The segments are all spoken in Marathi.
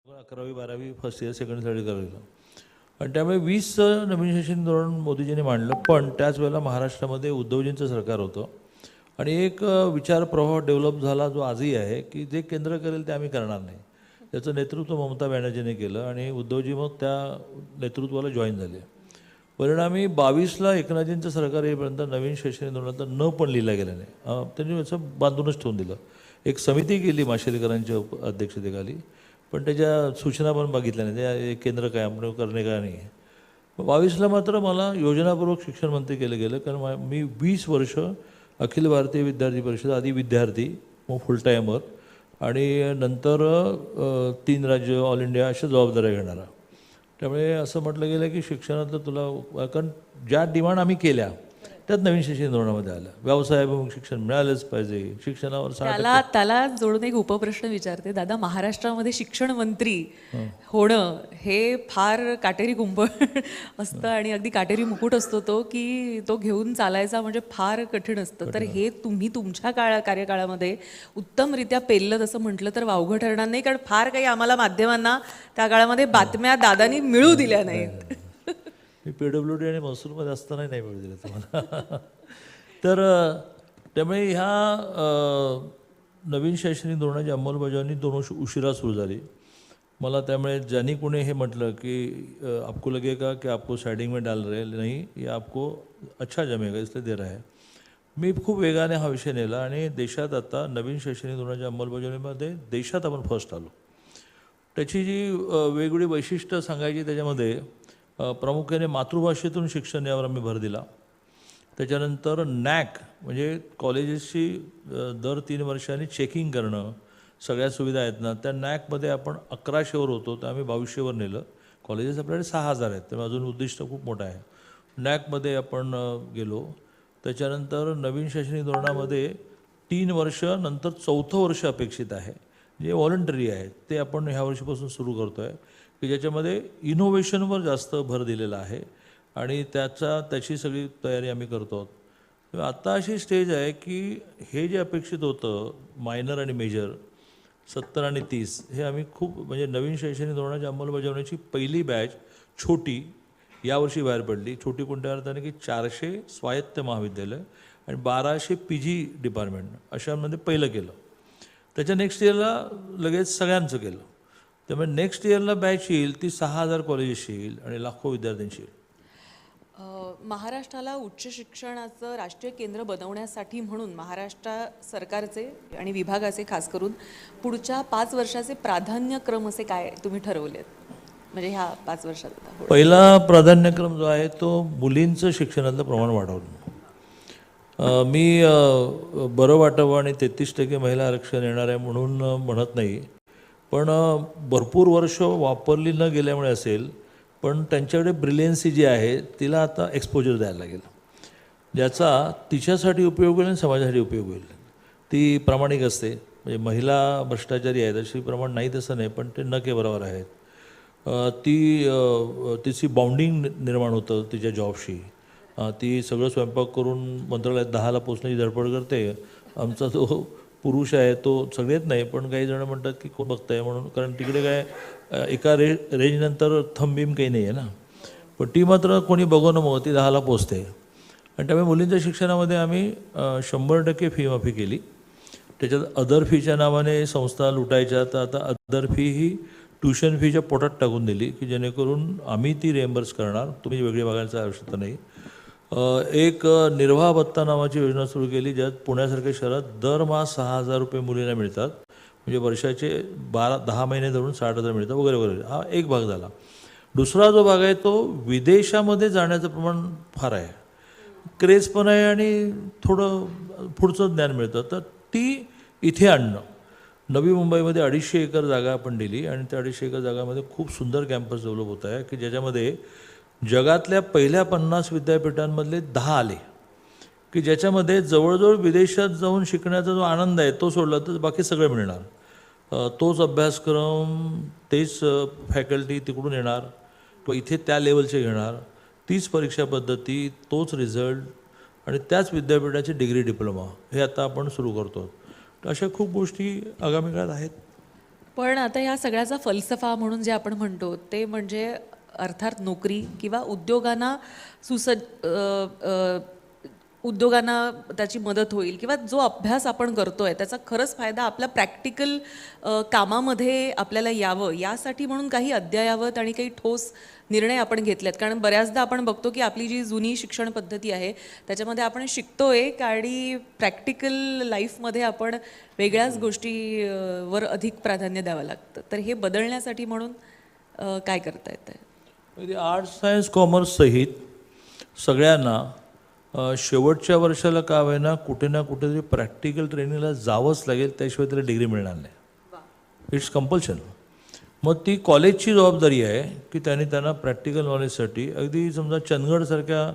11वी 12वी फर्स्ट इयर सेकंड थर्ड करायला आणि त्यामुळे 20 नवीन शैक्षणिक धोरण मोदीजींनी मांडलं. पण त्याच वेळेला महाराष्ट्रामध्ये उद्धवजींचं सरकार होतं आणि एक विचार प्रवाह डेव्हलप झाला जो आजही आहे की जे केंद्र करेल ते आम्ही करणार नाही. त्याचं नेतृत्व ममता बॅनर्जीने केलं आणि उद्धवजी मग त्या नेतृत्वाला जॉईन झाले. परिणामी 22ला एकनाथजींचं सरकार येईपर्यंत नवीन शैक्षणिक धोरणात न पण लिहिलं गेलं नाही. त्यांनी असं बांधूनच ठेवून दिलं. एक समिती केली माशेलकरांच्या अध्यक्षतेखाली, पण त्याच्या सूचना पण बघितल्या नाही. ते केंद्र काय आपण करणे का नाही. 22ला मात्र मला योजनापूर्वक शिक्षण मंत्री केलं गेलं, कारण मी 20 वर्ष अखिल भारतीय विद्यार्थी परिषद, आधी विद्यार्थी, मग फुल टाईमवर आणि नंतर 3 राज्य ऑल इंडिया अशा जबाबदाऱ्या घेणारा. त्यामुळे असं म्हटलं गेलं की शिक्षणातलं तुला, कारण ज्या डिमांड आम्ही केल्या त्यात नवीन शैक्षणिक धोरणामध्ये आलं. व्यवसायाभिमुख शिक्षण मिळालंच पाहिजे, शिक्षणावर त्याला जोडून एक उपप्रश्न विचारते दादा. महाराष्ट्रामध्ये शिक्षण मंत्री होणं हे फार काटेरी कुंपण असतं आणि अगदी काटेरी मुकुट असतो तो, की तो घेऊन चालायचा म्हणजे फार कठीण असतं. तर हे तुम्ही तुमच्या कार्यकाळामध्ये उत्तमरित्या पेललं तसं म्हटलं तर वावगं ठरणार नाही, कारण फार काही आम्हाला माध्यमांना त्या काळामध्ये बातम्या दादानी मिळू दिल्या नाहीत. मी PWD आणि महसूलमध्ये असतानाही नाही मिळू दिलं तुम्हाला. तर त्यामुळे ह्या नवीन शैक्षणिक धोरणाची अंमलबजावणी 2 वर्ष उशिरा सुरू झाली. मला त्यामुळे ज्यांनी कोणी हे म्हटलं की आपको लगेगा कि आपको साइडिंग में डाल रहे नहीं, ये आपको अच्छा जमेगा इसलिए दे रहा है. मी खूप वेगाने हा विषय नेला आणि देशात आता नवीन शैक्षणिक धोरणाच्या अंमलबजावणीमध्ये देशात आपण फर्स्ट आलो. त्याची जी वेगवेगळी वैशिष्ट्य सांगायची त्याच्यामध्ये प्रामुख्याने मातृभाषेतून शिक्षण यावर आम्ही भर दिला. त्याच्यानंतर नॅक म्हणजे कॉलेजेसची दर 3 वर्षांनी चेकिंग करणं, सगळ्या सुविधा आहेत ना, त्या नॅकमध्ये आपण 1100वर होतो तर आम्ही 2200वर नेलं. कॉलेजेस आपल्याकडे 6000 आहेत, त्यामुळे अजून उद्दिष्ट खूप मोठं आहे. नॅकमध्ये आपण गेलो. त्याच्यानंतर नवीन शैक्षणिक धोरणामध्ये 3 वर्ष नंतर 4थं वर्ष अपेक्षित आहे, जे व्हॉलंटरी आहे, ते आपण ह्या वर्षीपासून सुरू करतो आहे, की ज्याच्यामध्ये इनोव्हेशनवर जास्त भर दिलेला आहे आणि त्याची सगळी तयारी आम्ही करतो आहोत. आत्ता अशी स्टेज आहे की हे जे अपेक्षित होतं मायनर आणि मेजर 70 आणि 30, हे आम्ही खूप म्हणजे नवीन शैक्षणिक धोरणाच्या अंमलबजावणीची पहिली बॅच छोटी यावर्षी बाहेर पडली. छोटी कोणत्या अर्थाने की 400 स्वायत्त महाविद्यालय आणि 1200 PG डिपार्टमेंट अशामध्ये पहिलं केलं. त्याच्या नेक्स्ट इयरला लगेच सगळ्यांचं केलं. त्यामुळे नेक्स्ट इयरला बॅच येईल ती 6000 कॉलेजेसची येईल आणि लाखो विद्यार्थ्यांची येईल. महाराष्ट्राला उच्च शिक्षणाचं राष्ट्रीय केंद्र बनवण्यासाठी म्हणून महाराष्ट्र सरकारचे आणि विभागाचे खास करून पुढच्या 5 वर्षाचे प्राधान्यक्रम असे काय तुम्ही ठरवलेत, म्हणजे ह्या 5 वर्षात? पहिला प्राधान्यक्रम जो आहे तो मुलींचं शिक्षणातलं प्रमाण वाढवणं. मी बरं वाटावं आणि 33% महिला आरक्षण येणार आहे म्हणून म्हणत नाही, पण भरपूर वर्ष वापरली न गेल्यामुळे असेल, पण त्यांच्याकडे ब्रिलियन्सी जी आहे तिला आता एक्सपोजर द्यायला लागेल, ज्याचा तिच्यासाठी उपयोग होईल आणि समाजासाठी उपयोग होईल. ती प्रामाणिक असते, म्हणजे महिला भ्रष्टाचारी आहेत अशी प्रमाण नाही तसं नाही, पण ते नके बरोबर आहेत. तिची बाउंडिंग निर्माण होतं तिच्या जॉबशी. ती सगळं स्वयंपाक करून मंत्रालयात 10ला पोचण्याची धडपड करते. आमचा जो पुरुष आहे तो सगळेच नाही, पण काही जण म्हणतात की कोण बघताय म्हणून, कारण तिकडे काय एका रेंजनंतर थंबीम काही नाही आहे ना, पण ती मात्र कोणी बघून मग ती 10ला पोचते. आणि त्यामुळे मुलींच्या शिक्षणामध्ये आम्ही 100% फी माफी केली. त्याच्यात अदर फीच्या नावाने संस्था लुटायच्या, तर आता अदर फी ही ट्युशन फीच्या पोटात टाकून दिली, की जेणेकरून आम्ही ती रिएम्बर्स करणार, तुम्ही वेगळी बघायचं आवश्यकता नाही. एक निर्वाह भत्ता नावाची योजना सुरू केली, ज्यात पुण्यासारख्या शहरात दरमहा 6000 रुपये मुलींना मिळतात, म्हणजे वर्षाचे 10 महिने धरून 60,000 मिळतात वगैरे वगैरे. हा एक भाग झाला. दुसरा जो भाग आहे तो विदेशामध्ये जाण्याचं प्रमाण फार आहे, क्रेज पण आहे आणि थोडं पुढचं ज्ञान मिळतं, तर ती इथे आणणं. नवी मुंबईमध्ये 250 एकर जागा आपण दिली आणि त्या 250 एकर जागामध्ये खूप सुंदर कॅम्पस डेव्हलप होत आहे, की ज्याच्यामध्ये जगातल्या पहिल्या 50 विद्यापीठांमधले 10 आले, की ज्याच्यामध्ये जवळजवळ विदेशात जाऊन शिकण्याचा जो आनंद आहे तो सोडला तर बाकी सगळं मिळणार. तोच अभ्यासक्रम, तेच फॅकल्टी तिकडून येणार, किंवा इथे त्या लेवलचे घेणार, तीच परीक्षा पद्धती, तोच रिझल्ट आणि त्याच विद्यापीठाची डिग्री डिप्लोमा, हे आता आपण सुरू करतो. तर अशा खूप गोष्टी आगामी काळात आहेत. पण आता ह्या सगळ्याचा फलसफा म्हणून जे आपण म्हणतो ते म्हणजे अर्थात नोकरी किंवा उद्योगांना सुसज्ज उद्योगांना त्याची मदत होईल किंवा जो अभ्यास आपण करतोय त्याचा खरंच फायदा आपल्या प्रॅक्टिकल कामामध्ये आपल्याला यावं यासाठी म्हणून काही अद्ययावत आणि काही ठोस निर्णय आपण घेतलेत. कारण बऱ्याचदा आपण बघतो की आपली जी जुनी शिक्षण पद्धती आहे त्याच्यामध्ये आपण शिकतोय आणि प्रॅक्टिकल लाईफमध्ये आपण वेगळ्याच गोष्टी वर अधिक प्राधान्य द्यावं लागतं. तर हे बदलण्यासाठी म्हणून काय करता येतं? आर्ट्स सायन्स कॉमर्स सहित सगळ्यांना शेवटच्या वर्षाला का होईना कुठे ना कुठेतरी प्रॅक्टिकल ट्रेनिंगला जावंच लागेल, त्याशिवाय त्याला डिग्री मिळणार नाही. It's compulsion. मग ती कॉलेजची जबाबदारी आहे की त्यांना प्रॅक्टिकल नॉलेजसाठी अगदी समजा चंदगडसारख्या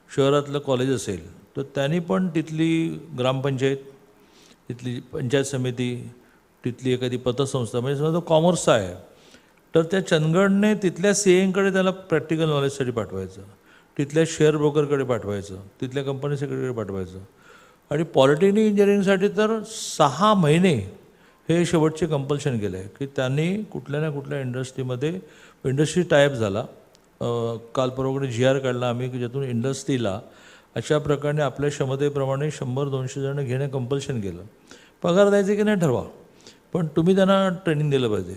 शहरातलं कॉलेज असेल तर त्यांनी पण तिथली ग्रामपंचायत, तिथली पंचायत समिती, तिथली एखादी पतसंस्था म्हणजे समजा कॉमर्सचा आहे तर त्या चंदगडने तिथल्या सीएंकडे त्याला प्रॅक्टिकल नॉलेजसाठी पाठवायचं, तिथल्या शेअर ब्रोकरकडे पाठवायचं, तिथल्या कंपनी सेक्रेटरीकडे पाठवायचं. आणि पॉलिटेक्निक इंजिनिअरिंगसाठी तर 6 महिने हे शेवटचे कंपल्शन केलं आहे की त्यांनी कुठल्या ना कुठल्या इंडस्ट्री टायप झाला. काल परवाकडे GR काढला आम्ही की ज्यातून इंडस्ट्रीला अशा प्रकारे आपल्या क्षमतेप्रमाणे 100-200 जण घेणं कंपल्शन केलं. पगार द्यायचे की नाही ठरवा, पण तुम्ही त्यांना ट्रेनिंग दिलं पाहिजे.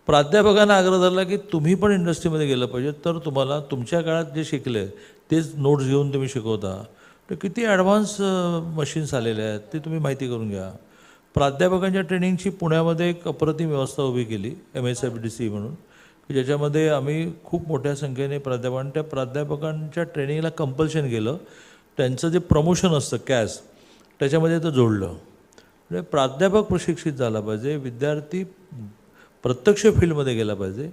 प्राध्यापकांना आग्रह धरला की तुम्ही पण इंडस्ट्रीमध्ये गेलं पाहिजे, तर तुम्हाला तुमच्या काळात जे शिकले तेच नोट्स घेऊन तुम्ही शिकवता. तर किती ॲडव्हान्स मशीन्स आलेले आहेत ते तुम्ही माहिती करून घ्या. प्राध्यापकांच्या ट्रेनिंगची पुण्यामध्ये एक अप्रतिम व्यवस्था उभी केली MSIBDC म्हणून, की ज्याच्यामध्ये आम्ही खूप मोठ्या संख्येने त्या प्राध्यापकांच्या ट्रेनिंगला कंपल्शन केलं. त्यांचं जे प्रमोशन असतं कॅस त्याच्यामध्ये ते जोडलं. म्हणजे प्राध्यापक प्रशिक्षित झाला पाहिजे, विद्यार्थी प्रत्यक्ष फील्डमध्ये गेला पाहिजे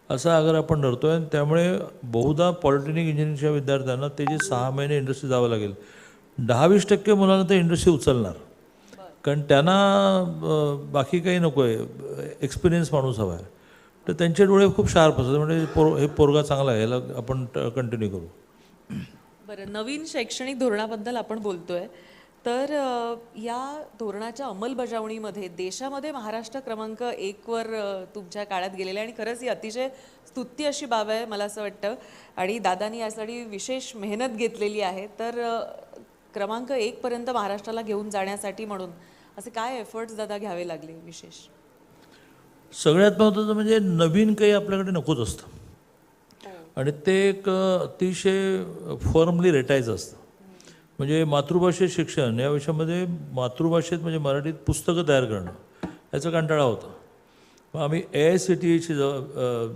असा आग्रह आपण धरतो आहे. त्यामुळे बहुधा पॉलिटेक्निक इंजिनिअरिंगच्या विद्यार्थ्यांना ते जे 6 महिने इंडस्ट्री जावं लागेल, 10-20% मुलांना तर इंडस्ट्री उचलणार, कारण त्यांना बाकी काही नको आहे, एक्सपिरियन्स माणूस हवा आहे. तर त्यांचे डोळे खूप शार्प असतात, म्हणजे हे पोरगा चांगला आहे, याला आपण कंटिन्यू करू. बरं, नवीन शैक्षणिक धोरणाबद्दल आपण बोलतोय तर या धोरणाच्या अंमलबजावणीमध्ये देशामध्ये महाराष्ट्र क्रमांक 1 वर तुमच्या काळात गेलेले आणि खरंच ही अतिशय स्तुत्य अशी बाब आहे मला असं वाटतं. आणि दादानी यासाठी विशेष मेहनत घेतलेली आहे. तर क्रमांक 1 पर्यंत महाराष्ट्राला घेऊन जाण्यासाठी म्हणून असे काय एफर्ट्स दादा घ्यावे लागले विशेष? सगळ्यात महत्त्वाचं म्हणजे नवीन काही आपल्याकडे नकोच असतं आणि ते एक अतिशय फर्मली रेटायचं असतं. म्हणजे मातृभाषेत शिक्षण या विषयामध्ये मातृभाषेत म्हणजे मराठीत पुस्तकं तयार करणं याचा कंटाळा होता. मग आम्ही AICTEची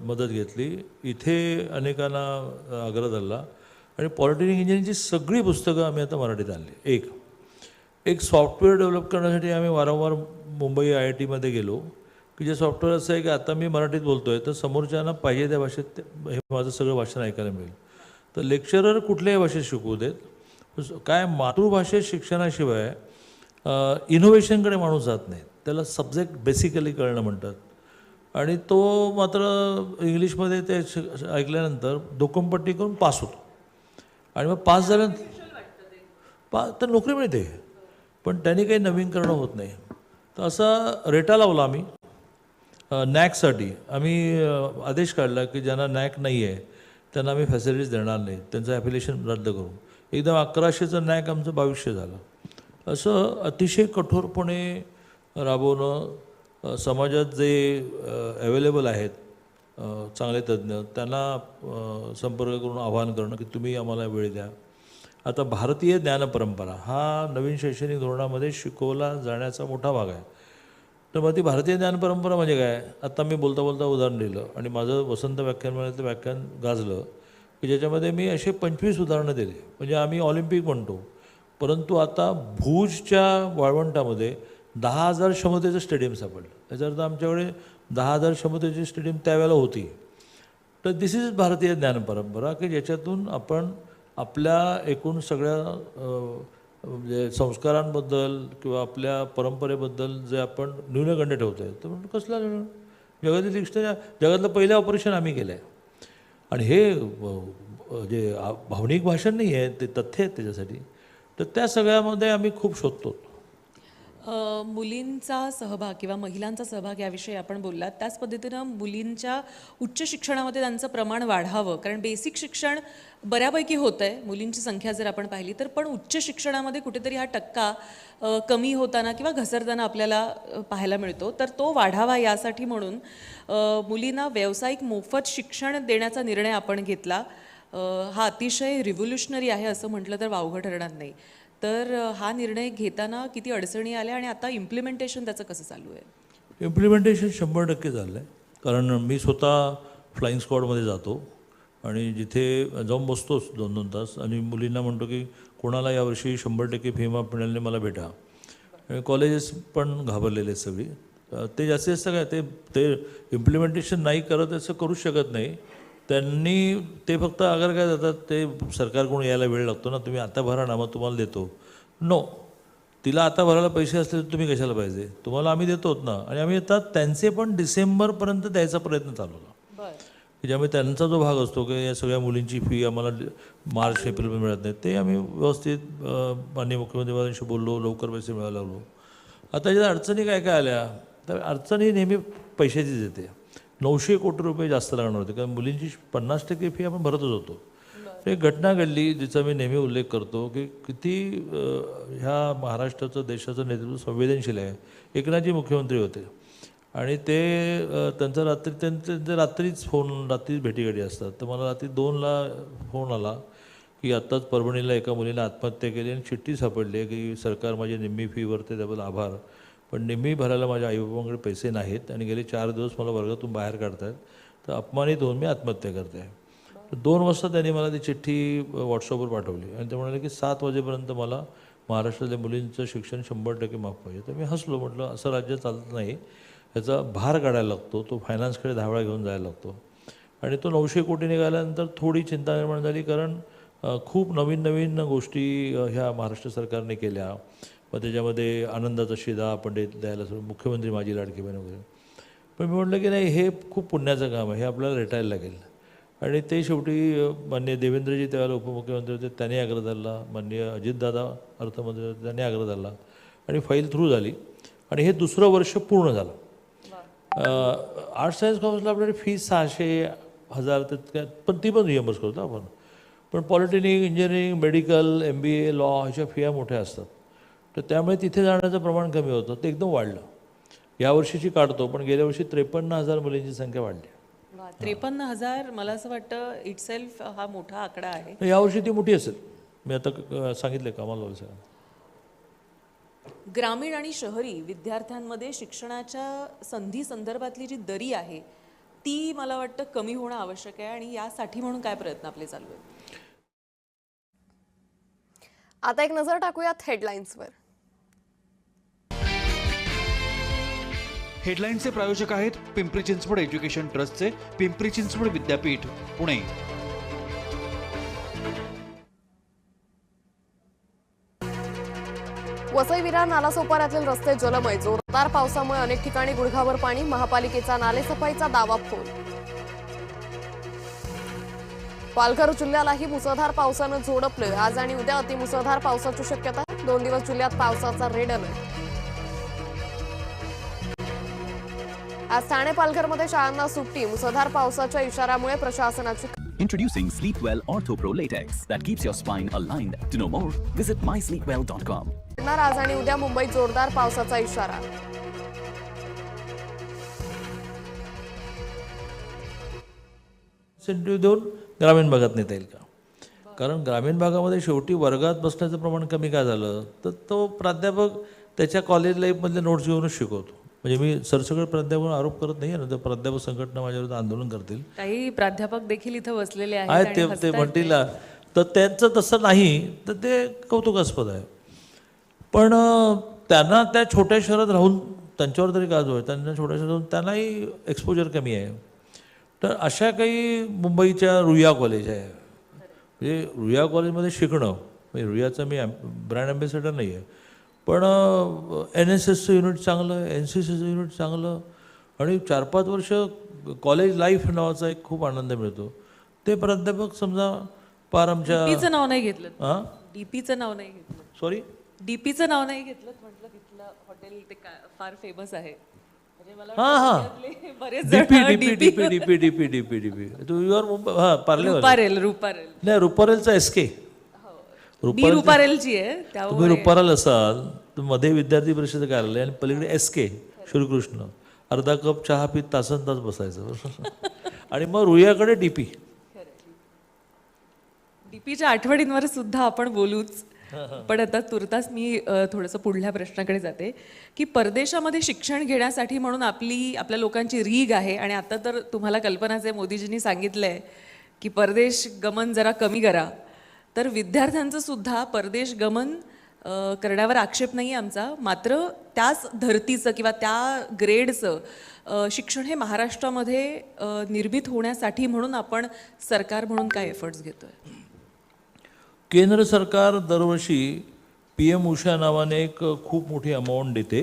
मदत घेतली, इथे अनेकांना आग्रह धरला आणि पॉलिटेक्निक इंजिनिअरिंगची सगळी पुस्तकं आम्ही आता मराठीत आणली. एक सॉफ्टवेअर डेव्हलप करण्यासाठी आम्ही वारंवार मुंबई IITमध्ये गेलो की जे सॉफ्टवेअर असं आहे की आता मी मराठीत बोलतो आहे तर समोरच्यांना पाहिजे त्या भाषेत हे माझं सगळं भाषण ऐकायला मिळेल. तर लेक्चरर कुठल्याही भाषेत शिकवू देत, काय मातृभाषेत शिक्षणाशिवाय इनोव्हेशनकडे माणूस जात नाही. त्याला सब्जेक्ट बेसिकली कळणं म्हणतात आणि तो मात्र इंग्लिशमध्ये ते ऐकल्यानंतर डोकमपट्टी करून पास होतो आणि मग पास झाल्यानंतर तर नोकरी मिळते, पण त्यांनी काही नवीन करणं होत नाही. तर असा रेटा लावला आम्ही. नॅकसाठी आम्ही आदेश काढला की ज्यांना नॅक नाही आहे त्यांना आम्ही फॅसिलिटीज देणार नाही, त्यांचं ॲफिलिएशन रद्द करू. एकदम 1100चं नॅक आमचं 2200 झालं. असं अतिशय कठोरपणे राबवणं. समाजात जे अवेलेबल आहेत चांगले तज्ज्ञ त्यांना संपर्क करून आवाहन करणं की तुम्ही आम्हाला वेळ द्या. आता भारतीय ज्ञानपरंपरा हा नवीन शैक्षणिक धोरणामध्ये शिकवला जाण्याचा मोठा भाग आहे. तर मग ती भारतीय ज्ञानपरंपरा म्हणजे काय? आता मी बोलता उदाहरण दिलं आणि माझं वसंत व्याख्यानमालेचं व्याख्यान गाजलं की ज्याच्यामध्ये मी असे 25 उदाहरणं दिली. म्हणजे आम्ही ऑलिम्पिक म्हणतो, परंतु आता भुजच्या वाळवंटामध्ये 10,000 क्षमतेचं स्टेडियम सापडलं. त्याचा अर्थ आमच्याकडे 10,000 क्षमतेची स्टेडियम त्यावेळेला होती. तर दिस इज भारतीय ज्ञानपरंपरा की ज्याच्यातून आपण आपल्या एकूण सगळ्या म्हणजे संस्कारांबद्दल किंवा आपल्या परंपरेबद्दल जे आपण न्यूनगंड ठेवतो आहे, तर कसला जगातील जगातलं पहिलं ऑपरेशन आम्ही केलं आहे. आणि हे जे भावनिक भाषण नाही आहे, ते तथ्य आहेत त्याच्यासाठी. तर त्या सगळ्यामध्ये आम्ही खूप शोधतो. मुलींचा सहभाग किंवा महिलांचा सहभाग याविषयी आपण बोललात. त्याच पद्धतीनं मुलींच्या उच्च शिक्षणामध्ये त्यांचं प्रमाण वाढावं, कारण बेसिक शिक्षण बऱ्यापैकी होतं आहे, मुलींची संख्या जर आपण पाहिली तर, पण उच्च शिक्षणामध्ये कुठेतरी हा टक्का कमी होताना किंवा घसरताना आपल्याला पाहायला मिळतो. तर तो वाढावा यासाठी म्हणून मुलींना व्यावसायिक मोफत शिक्षण देण्याचा निर्णय आपण घेतला. हा अतिशय रिव्होल्युशनरी आहे असं म्हटलं तर वावगं ठरणार नाही. तर हा निर्णय घेताना किती अडचणी आल्या आणि आता इम्प्लिमेंटेशन त्याचं कसं चालू आहे? इम्प्लिमेंटेशन 100% झालं आहे. कारण मी स्वतः फ्लाईंग स्क्वॉडमध्ये जातो आणि जिथे जाऊन बसतोच 2-2 तास आणि मुलींना म्हणतो की कोणाला यावर्षी 100% फी माफ मिळाले मला भेटा. कॉलेजेस पण घाबरलेले आहेत सगळी. ते जास्तीत जास्त काय ते इम्प्लिमेंटेशन नाही करत असं करूच शकत नाही. त्यांनी ते फक्त अगर काय जातात ते सरकारकडून यायला वेळ लागतो ना, तुम्ही आता भरा ना मग तुम्हाला देतो. नो, तिला आता भरायला पैसे असले तर तुम्ही कशाला पाहिजे, तुम्हाला आम्ही देतोत ना. आणि आम्ही आता त्यांचे पण डिसेंबरपर्यंत द्यायचा प्रयत्न चालवला, की ज्यामुळे त्यांचा जो भाग असतो की या सगळ्या मुलींची फी आम्हाला मार्च एप्रिलमध्ये मिळत नाही, ते आम्ही व्यवस्थित माननीय मुख्यमंत्र्यांशी बोललो, लवकर पैसे मिळायला लागलो. आता ज्या अडचणी काय काय आल्या, तर अडचणी नेहमी पैशाचीच येते. 900 कोटी रुपये जास्त लागणार होते, कारण मुलींची 50% फी आपण भरतच होतो. एक घटना घडली जिचा मी नेहमी उल्लेख करतो की किती ह्या महाराष्ट्राचं देशाचं नेतृत्व संवेदनशील आहे. एकनाथजी मुख्यमंत्री होते आणि ते त्यांचं रात्रीच रात्रीच भेटीगाठी असतात. तर मला रात्री 2ला फोन आला की आत्ताच परभणीला एका मुलीने आत्महत्या केली आणि चिठ्ठी सापडली की सरकार माझी निम्मी फी भरते त्याबद्दल आभार, पण निम्मी भरायला माझ्या आईबाबांकडे पैसे नाहीत आणि गेले 4 दिवस मला वर्गातून बाहेर काढतात, तर अपमानित होऊन मी आत्महत्या करते. 2 वाजता त्यांनी मला ती चिठ्ठी व्हॉट्सअपवर पाठवली आणि ते म्हणाले की 7 वाजेपर्यंत मला महाराष्ट्रातल्या मुलींचं शिक्षण 100% माफ पाहिजे. तर मी हसलो, म्हटलं असं राज्य चालत नाही, ह्याचा भार काढायला लागतो, तो फायनान्सकडे 10 वेळा घेऊन जायला लागतो. आणि तो 900 कोटी निघाल्यानंतर थोडी चिंता निर्माण झाली, कारण खूप नवीन नवीन गोष्टी ह्या महाराष्ट्र सरकारने केल्या. मग त्याच्यामध्ये आनंदाचा शिदा आपण द्यायला सुरू, मुख्यमंत्री माझी लाडकी बहीण वगैरे. पण मी म्हटलं की नाही, हे खूप पुण्याचं काम आहे, हे आपल्याला रेटायला लागेल. आणि ते शेवटी माननीय देवेंद्रजी त्यावेळेला उपमुख्यमंत्री होते, त्यांनी आग्रह धरला, माननीय अजितदादा अर्थमंत्री होते, त्यांनी आग्रह धरला आणि फाईल थ्रू झाली आणि हे 2रं वर्ष पूर्ण झालं. आर्ट्स सायन्स कॉमर्सला आपल्याकडे फीस 600,000, पण ती पण रिएम्बर्स करतो आपण. पण polytechnic, engineering, medical, MBA, law ह्याच्या फिया मोठ्या असतात, तर त्यामुळे तिथे जाण्याचं प्रमाण कमी होतं, ते एकदम वाढलं. यावर्षीची काढतो, पण गेल्या वर्षी 53,000 मुलींची संख्या वाढली. 53,000 मला असं वाटतं इटसेल्फ हा मोठा आकडा आहे. यावर्षी ती मोठी असेल, मी आता सांगितलं कामाला लावलं सगळं. ग्रामीण आणि शहरी विद्यार्थ्यांमध्ये शिक्षणाच्या संधी संदर्भातली जी दरी आहे ती मला वाटतं कमी होणं आवश्यक आहे, आणि यासाठी म्हणून काय प्रयत्न आपले चालू आहेत? आता एक नजर टाकूयात हेडलाईन्सवर. हेडलाईन्सचे प्रायोजक आहेत पिंपरी चिंचवड एज्युकेशन ट्रस्टचे पिंपरी चिंचवड विद्यापीठ, पुणे. वसई विरार नालासोपाऱ्यातील रस्ते जलमय, जोरदार पावसामुळे अनेक ठिकाणी गुडघावर पाणी, महापालिकेचा नालेसफाईचा दावा फोल. पालघर जिल्ह्यालाही मुसळधार पावसानं झोडपलं, आज आणि उद्या अतिमुसळधार पावसाची शक्यता, 2 दिवस जिल्ह्यात पावसाचा रेड अलर्ट. आज ठाणे पालघरमध्ये शाळांना सुट्टी, मुसळधार पावसाच्या इशाऱ्यामुळे प्रशासनाची. Introducing Sleepwell Ortho Pro Latex that keeps your spine aligned. To know more, visit mysleepwell.com. आज आणि उद्या मुंबईत जोरदार पावसाचा इशारा. इन्सेंटिव्ह देऊन ग्रामीण भागात नेता येईल का? कारण ग्रामीण भागामध्ये शेवटी वर्गात बसण्याचं प्रमाण कमी काय झालं, तर तो प्राध्यापक त्याच्या कॉलेज लाईफमधले नोट्स घेऊनच शिकवतो. म्हणजे मी सरसकट प्राध्यापक आरोप करत नाही आहे ना, तर प्राध्यापक संघटना माझ्याविरुद्ध आंदोलन करतील, काही प्राध्यापक देखील इथं बसलेले आहेत ते म्हणतील, तर त्यांचं तसं नाही, तर ते कौतुकास्पद आहे. पण त्यांना त्या छोट्या शहरात राहून त्यांच्यावर तरी गाजो आहे, त्यांना छोट्या शहरात राहून त्यांनाही एक्सपोजर कमी आहे. तर अशा काही मुंबईच्या रुईया कॉलेज आहे, म्हणजे रुईया कॉलेजमध्ये शिकणं, म्हणजे रुईयाचा मी ब्रँड ॲम्बॅसेडर नाही आहे, पण NSSचं युनिट चांगलं, NCCचं युनिट चांगलं, आणि 4-5 वर्ष कॉलेज लाईफ नावाचा एक खूप आनंद मिळतो. ते प्राध्यापक समजा पार आमच्या डीपीचं नाव नाही घेतलं, हां डीपीचं नाव नाही घेतलं, सॉरी डीपीचं नाव नाही घेतलं, म्हटलं तिथलं हॉटेल ते फार फेमस आहे. म्हणजे मला हां हां वाटतं बरेच डीपी जण DP DP DP DP DP DP तू युआर मुंबई हां पार्ले रुपारेल नाही रुपारेलचा SK मी रुपारेलची आहे तुम्ही त्यामुळे रुपारेल असाल तर मध्ये विद्यार्थी परिषद कार्यालय आणि पलीकडे SK श्रीकृष्ण अर्धा कप चहा पीत तासन तास बसायचं आणि मग रुईयाकडे डीपी. डीपीच्या आठवणींवर सुद्धा आपण बोलूच. पण आता तुर्तास मी थोडंसं पुढल्या प्रश्नाकडे जाते की परदेशामध्ये शिक्षण घेण्यासाठी म्हणून आपल्या लोकांची रीग आहे. आणि आता तर तुम्हाला कल्पनाच आहे, मोदीजींनी सांगितलंय की परदेश गमन जरा कमी करा. तर विद्यार्थ्यांचं सुद्धा परदेश गमन करण्यावर आक्षेप नाही आहे आमचा, मात्र त्याच धर्तीचं किंवा त्या ग्रेडचं शिक्षण हे महाराष्ट्रामध्ये निर्मित होण्यासाठी म्हणून आपण सरकार म्हणून काय एफर्ट्स घेतोय? केंद्र सरकार दरवर्षी PM उषा नावाने एक खूप मोठी अमाऊंट देते,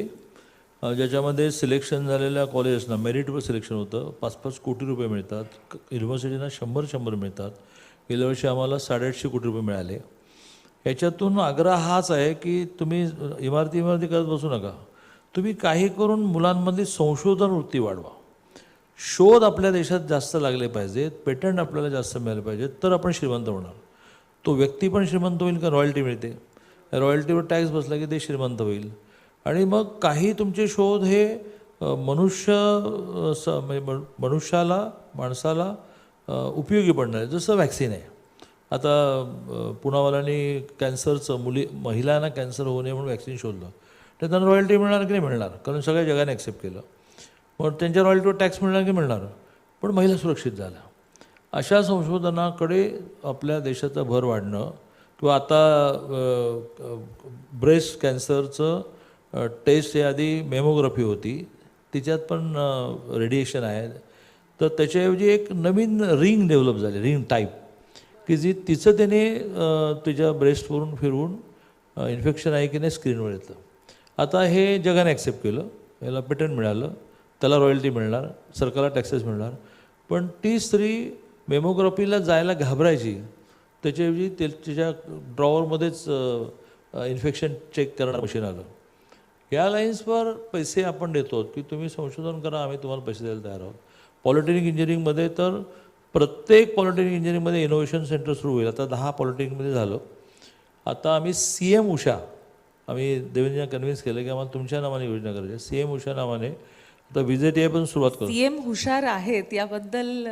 ज्याच्यामध्ये सिलेक्शन झालेल्या कॉलेजेसना मेरिटवर सिलेक्शन होतं. 5-5 कोटी रुपये मिळतात. युनिव्हर्सिटीना 100 मिळतात. गेल्या वर्षी आम्हाला 850 कोटी रुपये मिळाले. याच्यातून आग्रह हाच आहे की तुम्ही इमारती करत बसू नका. तुम्ही काही करून मुलांमधली संशोधन वृत्ती वाढवा. शोध आपल्या देशात जास्त लागले पाहिजेत, पेटंट आपल्याला जास्त मिळाले पाहिजेत, तर आपण श्रीमंत होणार. तो व्यक्ती पण श्रीमंत होईल का रॉयल्टी मिळते, रॉयल्टीवर टॅक्स बसला की ते श्रीमंत होईल. आणि मग काही तुमचे शोध हे माणसाला उपयोगी पडणार आहे. जसं वॅक्सिन आहे. आता पुनावाल्यांनी कॅन्सरचं महिलांना कॅन्सर होऊ नये म्हणून वॅक्सिन शोधलं, तर त्यांना रॉयल्टी मिळणार की नाही मिळणार, कारण सगळ्या जगाने ॲक्सेप्ट केलं. मग त्यांच्या रॉयल्टीवर टॅक्स मिळणार की मिळणार, पण महिला सुरक्षित झाल्या. अशा संशोधनाकडे आपल्या देशाचा भर वाढणं. किंवा आता ब्रेस्ट कॅन्सरचं टेस्ट हे आधी मेमोग्राफी होती, तिच्यात पण रेडिएशन आहे. तर त्याच्याऐवजी एक नवीन रिंग डेव्हलप झाली, रिंग टाईप, की जी तिचं त्याने तिच्या ब्रेस्टवरून फिरवून इन्फेक्शन आहे की नाही स्क्रीनवर येतं. आता हे जगाने ॲक्सेप्ट केलं, याला पेटंट मिळालं, त्याला रॉयल्टी मिळणार, सरकारला टॅक्सेस मिळणार. पण ती स्त्री मेमोग्राफीला जायला घाबरायची, त्याच्याऐवजी तिच्या ड्रॉवरमध्येच इन्फेक्शन चेक करणारं मशीन आलं. या लाईन्सवर पैसे आपण देतो की तुम्ही संशोधन करा, आम्ही तुम्हाला पैसे द्यायला तयार आहोत. पॉलिटेक्निक इंजिनिअरिंगमध्ये तर प्रत्येक पॉलिटेक्निक इंजिनिअरिंगमध्ये इनोव्हेशन सेंटर सुरू होईल. आता 10 पॉलिटेक्निकमध्ये झालं. आता आम्ही CM उषा, आम्ही देवेंद्रला कन्व्हिन्स केलं की आम्हाला तुमच्या नावाने योजना करायची. CM उषा नावाने आता विजेट पण सुरुवात करू. CM हुशार आहेत याबद्दल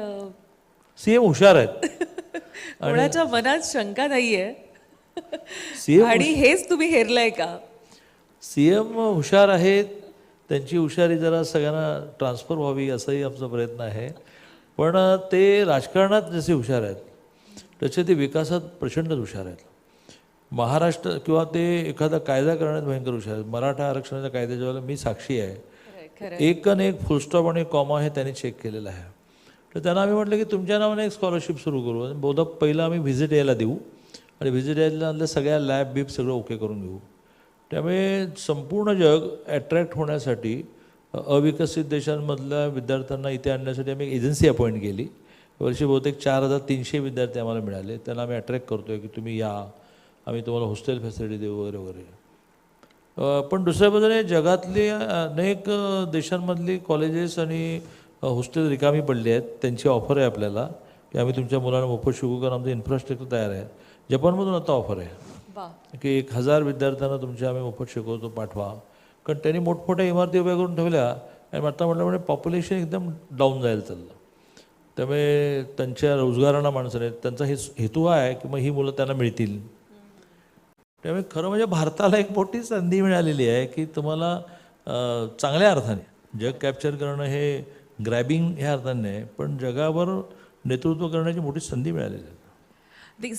CM हुशार आहेत. कोणाच्या मनात शंका नाहीये. CM आणि हेच तुम्ही हेरलंय का? CM हुशार आहेत, त्यांची हुशारी जरा सगळ्यांना ट्रान्सफर व्हावी असाही आमचा प्रयत्न आहे. पण ते राजकारणात जसे हुशार आहेत तसे ते विकासात प्रचंड हुशार आहेत. महाराष्ट्र किंवा ते एखादा कायदा करण्यात भयंकर हुशार आहेत. मराठा आरक्षणाच्या कायद्याच्या वेळेला मी साक्षी आहे, एक फुलस्टॉप आणि कॉमा हे त्यांनी चेक केलेलं आहे. तर त्यांना आम्ही म्हटलं की तुमच्या नावाने एक स्कॉलरशिप सुरू करू. आणि बहुधा पहिला आम्ही व्हिजिट यायला देऊ आणि व्हिजिट यायला सगळ्या लॅब बीब सगळं ओके करून घेऊ. त्यामुळे संपूर्ण जग ॲट्रॅक्ट होण्यासाठी अविकसित देशांमधल्या विद्यार्थ्यांना इथे आणण्यासाठी आम्ही एक एजन्सी अपॉइंट केली. वर्षी बहुतेक 4300 विद्यार्थी आम्हाला मिळाले. त्यांना आम्ही अट्रॅक्ट करतो आहे की तुम्ही या, आम्ही तुम्हाला हॉस्टेल फॅसिलिटी देऊ वगैरे वगैरे. पण दुसऱ्या बाजूने जगातली अनेक देशांमधली कॉलेजेस आणि हॉस्टेल रिकामी पडली आहेत. त्यांची ऑफर आहे आपल्याला की आम्ही तुमच्या मुलांना मोफत शिकू, कारण आमचं इन्फ्रास्ट्रक्चर तयार आहे. जपानमधून आता ऑफर आहे की 1000 विद्यार्थ्यांना तुमच्या आम्ही मोफत शिकवतो, पाठवा. कारण त्यांनी मोठमोठ्या इमारती उभ्या करून ठेवल्या आणि आता म्हटल्यामुळे पॉप्युलेशन एकदम डाऊन जायला चाललं. त्यामुळे त्यांच्या रोजगारांना माणसं नाहीत. त्यांचा हेतू आहे की मग ही मुलं त्यांना मिळतील. त्यामुळे खरं म्हणजे भारताला एक मोठी संधी मिळालेली आहे की तुम्हाला चांगल्या अर्थाने जग कॅप्चर करणं हे ग्रॅबिंग ह्या अर्थाने नाही, पण जगावर नेतृत्व करण्याची मोठी संधी मिळालेली आहे.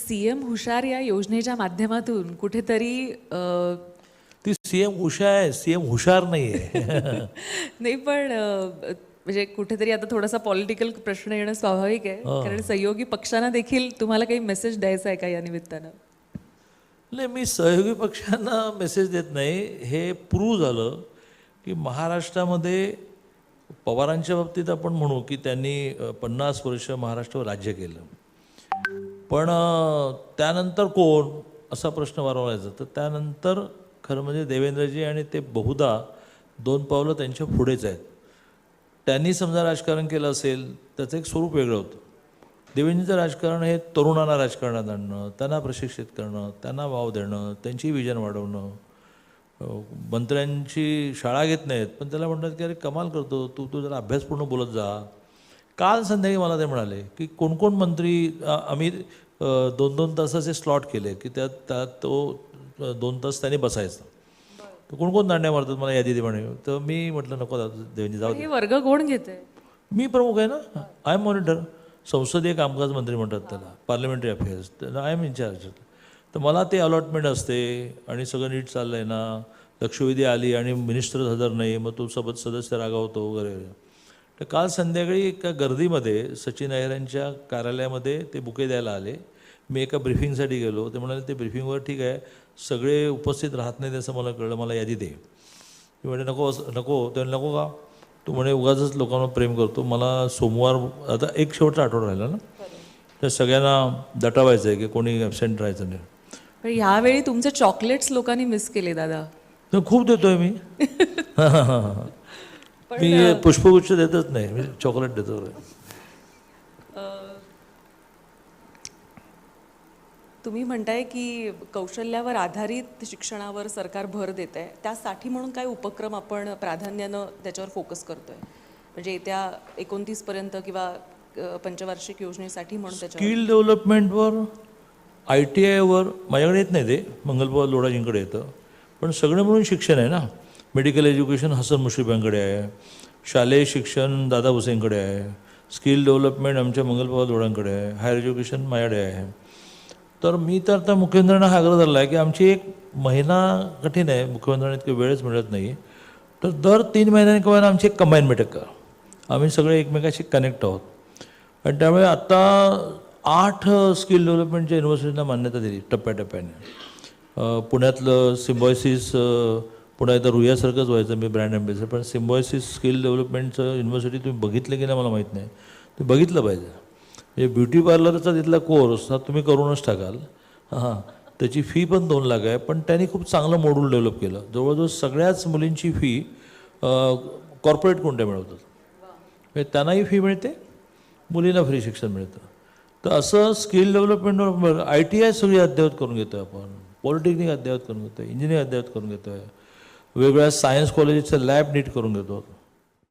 CM हुशार या योजनेच्या माध्यमातून कुठेतरी ती CM उषा आहे, CM हुशार नाही आहे. नाही, पण म्हणजे कुठेतरी आता थोडासा पॉलिटिकल प्रश्न येणं स्वाभाविक आहे, कारण सहयोगी पक्षांना देखील तुम्हाला काही मेसेज द्यायचा आहे का या निमित्तानं? नाही, मी सहयोगी पक्षांना मेसेज देत नाही. हे प्रूव्ह झालं की महाराष्ट्रामध्ये पवारांच्या बाबतीत आपण म्हणू की त्यांनी 50 वर्ष महाराष्ट्रावर राज्य केलं. पण त्यानंतर कोण असा प्रश्न वारंवार यायचा. तर त्यानंतर खरं म्हणजे देवेंद्रजी आणि ते बहुधा 2 पावलं त्यांच्या पुढेच आहेत. त्यांनी समजा राजकारण केलं असेल त्याचं एक स्वरूप वेगळं होतं. देवेंद्रचं राजकारण हे तरुणांना राजकारणात आणणं, त्यांना प्रशिक्षित करणं, त्यांना वाव देणं, त्यांची विजन वाढवणं. मंत्र्यांची शाळा घेत नाहीत पण त्याला म्हणतात की अरे कमाल करतो तू जरा अभ्यासपूर्ण बोलत जा. काल संध्याकाळी मला ते म्हणाले की कोण मंत्री आम्ही 2-2 तासाचे स्लॉट केले की त्यात तो 2 तास त्यांनी बसायचा. तर कोण दांड्या मारतात मला यादी दे म्हणे. तर मी म्हटलं नको देवेंद्र जाऊ दे. हे वर्ग कोण घेते? मी प्रमुख आहे ना, आय एम मॉनिटर. संसदीय कामकाज मंत्री म्हणतात त्याला, पार्लमेंटरी अफेअर्स, त्याला आय एम इन्चार्ज. तर मला ते अलॉटमेंट असते आणि सगळं नीट चाललं आहे ना, लक्षवेधी आली आणि मिनिस्टर हजर नाही मग तो सदस्य रागावतो वगैरे. तर काल संध्याकाळी एका गर्दीमध्ये सचिन अय्यर यांच्या कार्यालयामध्ये ते बुके द्यायला आले. मी एका ब्रिफिंगसाठी गेलो. ते म्हणाले ते ब्रिफिंगवर ठीक आहे सगळे उपस्थित राहत नाहीत असं मला कळलं, मला यादी दे. मी म्हणे नको त्याला नको का, तू म्हणे उगाचच लोकांवर प्रेम करतो. मला सोमवार आता एक शेवटचा आठवडा राहिला ना, तर सगळ्यांना दटावायचं आहे की कोणी ॲबसेंट राहायचं नाही. पण ह्यावेळी तुमचे चॉकलेट्स लोकांनी मिस केले दादा. तर खूप देतोय मी. मी पुष्पगुच्छ देतच नाही, मी चॉकलेट देतो. तुम्ही म्हणताय की कौशल्यावर आधारित शिक्षणावर सरकार भर देत आहे, त्यासाठी म्हणून काय उपक्रम आपण प्राधान्यानं त्याच्यावर फोकस करतोय म्हणजे येत्या 29 पर्यंत किंवा पंचवार्षिक योजनेसाठी म्हणून त्याच्यावर? स्किल डेव्हलपमेंटवर, ITIवर माझ्याकडे येत नाही, ते मंगलपाल लोढाजींकडे येतं. पण सगळं म्हणून शिक्षण आहे ना. मेडिकल एज्युकेशन हसन मुश्रीफांकडे आहे, शालेय शिक्षण दादा भुसेंकडे आहे, स्किल डेव्हलपमेंट आमच्या मंगलपाल लोढांकडे आहे, हायर एज्युकेशन माझ्याकडे आहे. तर मी तर आता मुख्यमंत्र्यांना हा आग्रह धरला आहे की आमची एक महिना कठीण आहे, मुख्यमंत्र्यांना इतके वेळच मिळत नाही. तर दर 3 महिन्यांनी किंवा आमची एक कंबाईन मीटिंग करा. आम्ही सगळे एकमेकाशी कनेक्ट आहोत. आणि त्यामुळे आत्ता 8 स्किल डेव्हलपमेंटच्या युनिव्हर्सिटींना मान्यता दिली टप्प्याटप्प्याने. पुण्यातलं सिम्बॉयसिस, पुन्हा एकदा रुयासारखंच व्हायचं मी ब्रँड ॲम्बेसडर, पण सिम्बॉयसिस स्किल डेव्हलपमेंटचं युनिव्हर्सिटी तुम्ही बघितलं की नाही मला माहीत नाही, तुम्ही बघितलं पाहिजे. म्हणजे ब्युटी पार्लरचा तिथला कोर्स हा तुम्ही करूनच टाकाल. हां, त्याची फी पण 2 लाख आहे, पण त्यांनी खूप चांगलं मॉड्यूल डेव्हलप केलं. जवळजवळ सगळ्याच मुलींची फी कॉर्पोरेट कोणत्या मिळवतात, म्हणजे त्यांनाही फी मिळते, मुलींना फ्री शिक्षण मिळतं. तर असं स्किल डेव्हलपमेंटवर ITI सगळी अद्ययावत करून घेतो आहे आपण, पॉलिटेक्निक अद्ययावत करून घेतो आहे, इंजिनिअरिंग अद्ययावत करून घेतो आहे, वेगवेगळ्या सायन्स कॉलेजेसचं लॅब नीट करून घेतो.